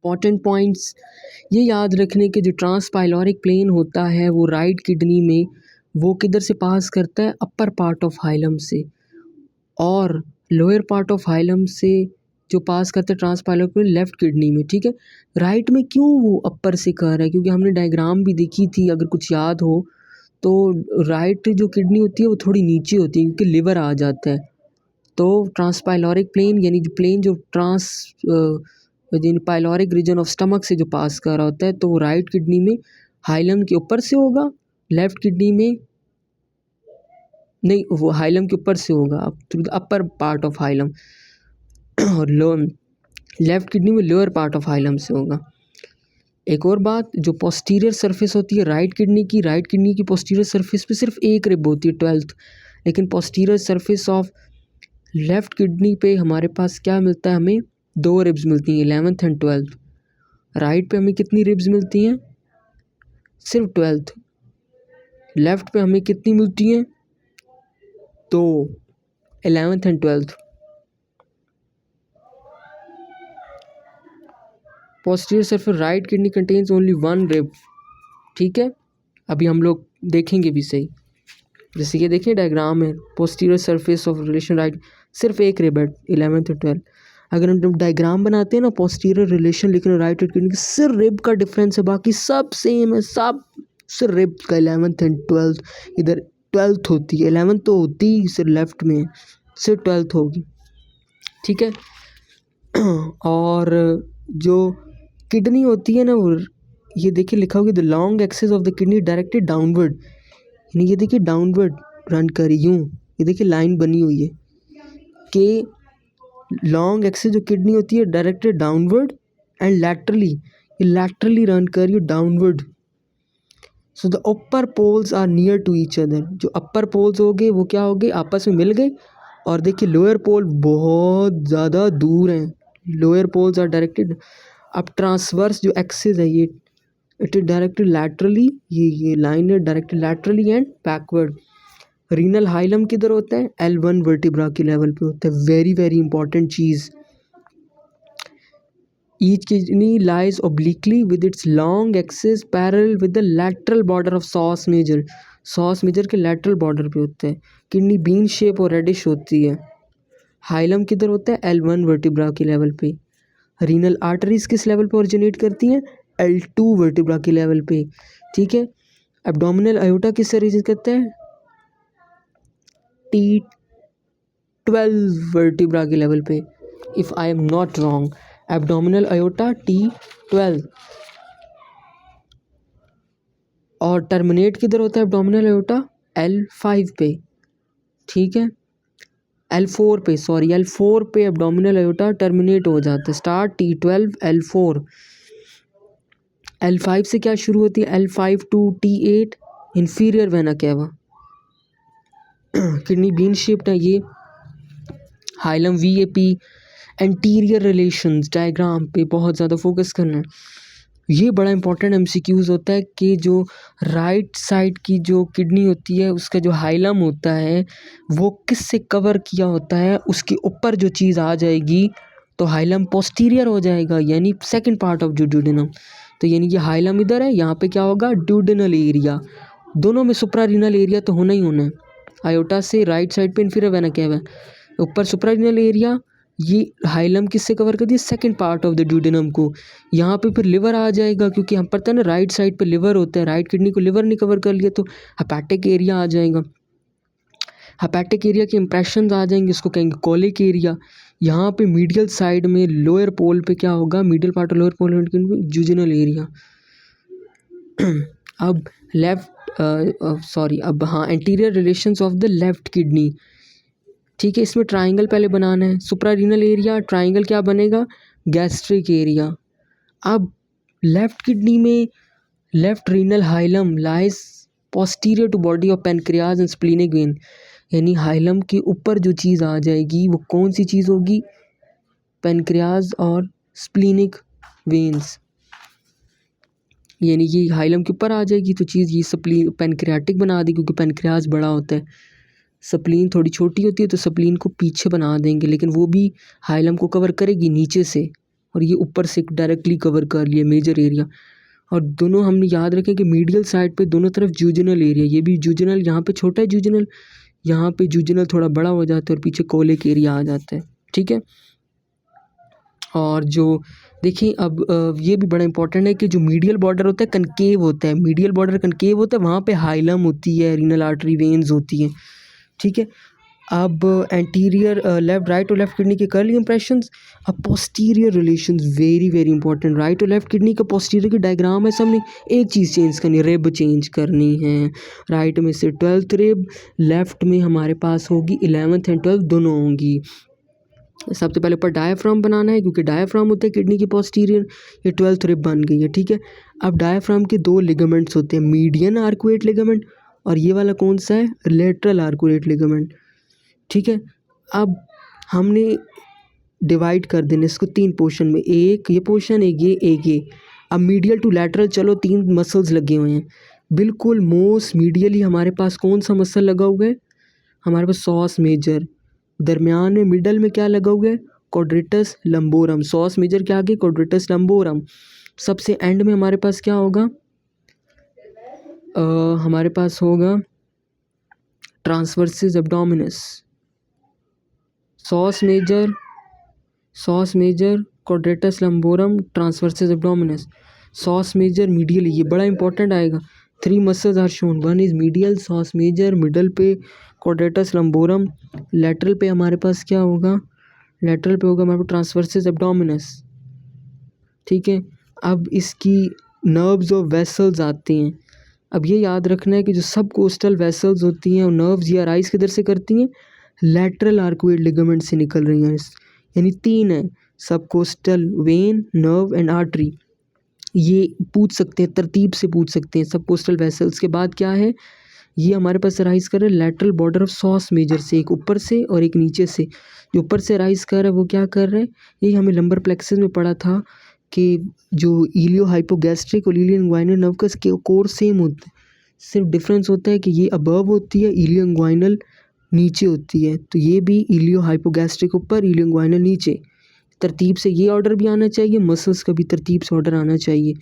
Important points ये याद रखने के, जो ट्रांसपाइलोरिक प्लेन होता है वो राइट किडनी में वो किधर से पास करता है, अपर पार्ट ऑफ हाइलम से, और लोअर पार्ट ऑफ हाइलम से जो पास करते हैं ट्रांसपाइलोरिक प्लेन लेफ्ट किडनी में। ठीक है, राइट में क्यों वो अपर से कर रहा है, क्योंकि हमने डायग्राम भी देखी थी, अगर कुछ याद हो तो राइट जो किडनी होती है वो थोड़ी नीचे होती है क्योंकि लिवर आ जाता है। तो ट्रांसपाइलोरिक प्लेन यानी जो प्लेन जो पाइलोरिक रीजन ऑफ स्टमक से जो पास कर रहा होता है, तो वो राइट किडनी में हाइलम के ऊपर से होगा, लेफ्ट किडनी में नहीं, वो हाइलम के ऊपर से होगा through the upper part of hilum, और लेफ्ट किडनी में लोअर पार्ट ऑफ हाइलम से होगा। एक और बात, जो पोस्टीरियर सरफेस होती है राइट किडनी की पोस्टीरियर सरफेस पे सिर्फ एक रिब होती है 12th, लेकिन posterior surface of left kidney पे हमारे पास क्या मिलता है, हमें 2 रिब्स मिलती हैं, 11th एंड 12th। राइट पे हमें कितनी रिब्स मिलती हैं, सिर्फ 12th। लेफ्ट पे हमें कितनी मिलती हैं, 2, 11th and 12th। Posterior surface right kidney contains only 1 rib. ठीक है, अभी हम लोग देखेंगे भी सही, जैसे ये देखिए डायग्राम है, posterior surface of relation right सिर्फ एक रिब है 11th और 12th। अगर हम डायग्राम बनाते हैं ना, पोस्टीरियर रिलेशन लिख रहे हैं राइट किडनी की, सिर्फ रिब का डिफरेंस है, बाकी सब सेम है, सब सिर्फ रिब का 11th एंड 12th। इधर 12th होती है, 11th तो होती ही सिर्फ लेफ्ट में, सिर्फ 12th होगी। ठीक है, और जो किडनी होती है ना, वो ये देखिए लिखा होगा the long axis of the kidney directed downward, यानी ये देखिए डाउनवर्ड रन करी यूँ, ये देखिए लाइन बनी हुई है कि लॉन्ग एक्सिस जो किडनी होती है डायरेक्टेड डाउनवर्ड एंड लैटरली, ये लैटरली रन कर रही है downward. So the upper poles are near to each other, जो अपर पोल्स हो गए वो क्या हो गए, आपस में मिल गए, और देखिए लोअर पोल बहुत ज़्यादा दूर हैं, लोअर पोल्स आर डायरेक्टेड। अब ट्रांसवर्स जो एक्सिस है ये इट इज डायरेक्टेड लैटरली, ये लाइन है directed laterally and backward. Renal hilum किधर होता है, L1 वर्टिब्रा के लेवल पे होता है, very very important cheese. Each kidney lies obliquely with its long axis parallel with the lateral border of psoas major, psoas major के lateral border पे होता है। किडनी बीन शेप और रेडिश होती है। हाइलम किधर होता है, L1 वर्टिब्रा के लेवल पे। रीनल आर्टरीज किस लेवल पे ओरिजिनेट करती हैं, L2 वर्टिब्रा के लेवल पे। ठीक है, एब्डोमिनल अयोटा किस से ओरिजिनेट करता है, T12 वर्टिब्रा के लेवल पे, if I am not wrong, abdominal aorta T12। और टर्मिनेट किधर होता है एब्डोमिनल अयोटा, L5 पे। ठीक है, L4 पे, सॉरी L4 पे एब्डोमिनल अयोटा टर्मिनेट हो जाता है, स्टार्ट T12 L4। L5 से क्या शुरू होती है, L5 to T8 inferior vena cava. Kidney bean shaped है ये। Hilum VAP anterior relations diagram पे बहुत ज़्यादा फोकस करना है, ये बड़ा इंपॉर्टेंट MCQs होता है कि जो राइट साइड की जो किडनी होती है उसका जो हाइलम होता है वो किस से कवर किया होता है, उसके ऊपर जो चीज़ आ जाएगी तो हाइलम पोस्टीरियर हो जाएगा, यानी सेकंड पार्ट ऑफ ड्यूडेनम। तो यानी ये हाइलम इधर है, यहाँ पे क्या होगा, ड्यूडेनल एरिया, दोनों में सुप्रारीनल एरिया तो होना ही होना है। आयोटा से राइट साइड पे इन्फीरियर वेना कैवा है, ऊपर सुप्रारीनल एरिया, ये हाइलम किससे कवर कर दिया, second part of the duodenum को। यहाँ पे फिर लिवर आ जाएगा, क्योंकि हम पता है ना राइट साइड पे लिवर होता है, राइट किडनी को लिवर ने कवर कर लिया तो हेपेटिक एरिया आ जाएगा, हेपेटिक एरिया के इंप्रेशन आ जाएंगे, इसको कहेंगे कोलिक एरिया। यहाँ पे मीडियल साइड में लोअर पोल पे क्या होगा, middle part of lower pole jejunal area. अब अब हाँ, anterior relations of the left kidney. ठीक है, इसमें ट्राइंगल पहले बनाना है, सुप्रारीनल एरिया, ट्राइंगल क्या बनेगा, गैस्ट्रिक एरिया। अब लेफ्ट किडनी में left renal hilum lies posterior to body of pancreas and splenic vein, यानी हाइलम के ऊपर जो चीज़ आ जाएगी वो कौन सी चीज़ होगी, पेनक्रियाज और स्प्लीनिक वेन्स, यानी ये हाइलम के ऊपर आ जाएगी तो चीज़ ये पेनक्रियाटिक बना दी, क्योंकि पेनक्रियाज बड़ा होता है, स्प्लीन थोड़ी छोटी होती है तो स्प्लीन को पीछे बना देंगे, लेकिन वो भी हाइलम को कवर करेगी नीचे से, और ये ऊपर से डायरेक्टली कवर कर लिया मेजर एरिया। और दोनों हमने याद रखें कि मीडियल साइड पे दोनों तरफ जूजिनल एरिया, ये भी जूजिनल, यहाँ पे छोटा है जूजिनल, यहाँ पे जूजिनल थोड़ा बड़ा हो जाता है और पीछे कोलिक एरिया आ जाता है, ठीक है। और जो देखिए अब ये भी बड़ा इंपॉर्टेंट है कि जो मीडियल बॉर्डर होता है कनकेव होता है, मीडियल बॉर्डर कनकेव होता है, वहाँ पे हाइलम होती है, रीनल आर्टरी वेन्स होती हैं, ठीक है। अब एंटीरियर लेफ्ट राइट और लेफ्ट किडनी के कर्ली इंप्रेशंस। अब posterior relations very very important. Right और लेफ्ट किडनी का पोस्टीरियर की डायग्राम है, सबने एक चीज़ चेंज करनी है, रिब चेंज करनी है। राइट में से 12th रिब, लेफ्ट में हमारे पास होगी 11th एंड 12th दोनों होंगी। सबसे पहले ऊपर डायाफ्राम बनाना है क्योंकि डायाफ्राम होता है किडनी की पोस्टीरियर, ये 12th रिब बन गई है, ठीक है। अब डायाफ्राम के दो लिगामेंट्स होते हैं, मीडियन आर्कुएट लिगामेंट और ये वाला कौन सा है, लेटरल आर्कुएट लिगामेंट, ठीक है। अब हमने डिवाइड कर देना इसको 3 पोर्शन में, एक ये पोर्शन, एक ये। अब मीडियल टू लैटरल चलो 3 मसल्स लगे हुए हैं, बिल्कुल मोस्ट मीडियली हमारे पास कौन सा मसल लगा हुआ है, हमारे पास सॉस मेजर। दरमियान में मिडल में क्या लगा हुआ है, क्वाड्रेटस लंबोरम। सॉस मेजर के आगे क्वाड्रेटस लंबोरम। सबसे एंड में हमारे पास क्या होगा, हमारे पास होगा transversus abdominis. Psoas major quadratus lumborum transversus abdominis. Psoas major medial, ये बड़ा इंपॉर्टेंट आएगा। 3 muscles are shown, one is medial psoas major, middle पे क्वाड्रेटस लंबोरम, लेटरल पे हमारे पास क्या होगा, लेटरल पे होगा हमारे पास ट्रांसवर्सिस एब्डोमिनस, ठीक है। अब इसकी नर्व्स और वेसल्स आते हैं। अब ये याद रखना है कि जो सब कोस्टल वेसल्स होती हैं और नर्व्स ये अराइज किधर से करती हैं, लैटरल आर्कुएट लिगामेंट से निकल रही हैं, यानी 3 है, सब coastal when, nerve and artery. ये पूछ सकते हैं, तरतीब से पूछ सकते हैं। सब कोस्टल वेसल्स के बाद क्या है, ये हमारे पास राइज कर रहे हैं lateral border of psoas major से, एक ऊपर से और एक नीचे से। जो ऊपर से राइज कर रहा है वो क्या कर रहे हैं, ये हमें लंबर प्लेक्सस में पढ़ा था कि जो इलियो हाइपोगैस्ट्रिक और इलियो इंग्वाइनल नर्व का कोर सेम होता है, सिर्फ डिफरेंस होता है कि ये अबव होती है, इलियो इंग्वाइनल नीचे होती है। तो ये भी इलियो हाइपोगैस्ट्रिक ऊपर, इलियो इंग्वाइनल नीचे। तरतीब से ये ऑर्डर भी आना चाहिए, मसल्स का भी तरतीब से ऑर्डर आना चाहिए।